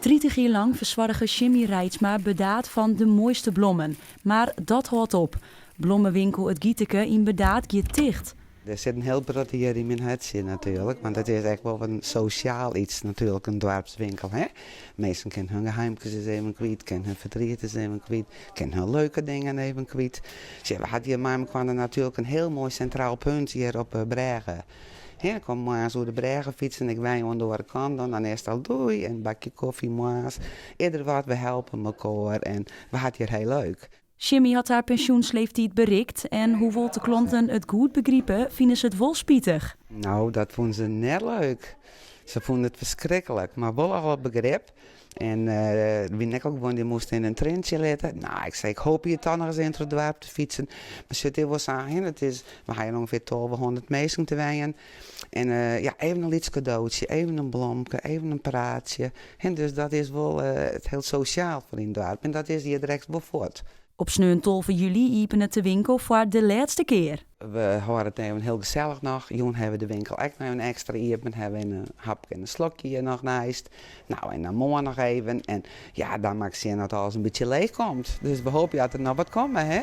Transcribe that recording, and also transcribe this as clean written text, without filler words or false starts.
30 jaar lang verzorgde Jimmy Reitsma bedaad van de mooiste bloemen. Maar dat houdt op. Bloemenwinkel Het Gieteke in Bedaad gaat dicht. Er zit een heel brood hier in mijn hartje natuurlijk, want het is echt wel een sociaal iets natuurlijk, een dorpswinkel. Hè? Mensen kunnen hun geheimjes eens even kwijt, kunnen hun verdriet eens even kwijt, kunnen hun leuke dingen even kwijt. Dus we hadden hier maar kwam er natuurlijk een heel mooi centraal punt hier op Bregen. Ja, ik kwam maar zo de Bregen fietsen en ik wijn onder de kant, dan is het al doei, een bakje koffie maar. Ieder wat, we helpen elkaar en we hadden hier heel leuk. Jimmy had haar pensioensleeftijd bereikt en hoewel de klanten het goed begrijpen, vinden ze het wel spietig. Nou, dat vonden ze net leuk. Ze vonden het verschrikkelijk, maar wel al wat begrip. En wie nek ook gewoon, die moest in een treintje letten. Nou, ik zei, ik hoop je toch nog eens in het dorp te fietsen. Maar ze het wel zeggen, het is, we gaan ongeveer 1200 mensen te wijnen. En ja, even een lieds cadeautje, even een blomke, even een praatje. En dus dat is wel het heel sociaal voor in het dorp. En dat is hier direct bijvoorbeeld. Op 12 juli opent de winkel voor de laatste keer. We houden het even heel gezellig nog. Joen hebben de winkel echt nog een extra iepen. Hebben een hapje en een slokje hier nog naast. Nou, en dan morgen nog even. En ja, dan maakt zin dat alles een beetje leeg komt. Dus we hopen dat er nog wat komt, hè.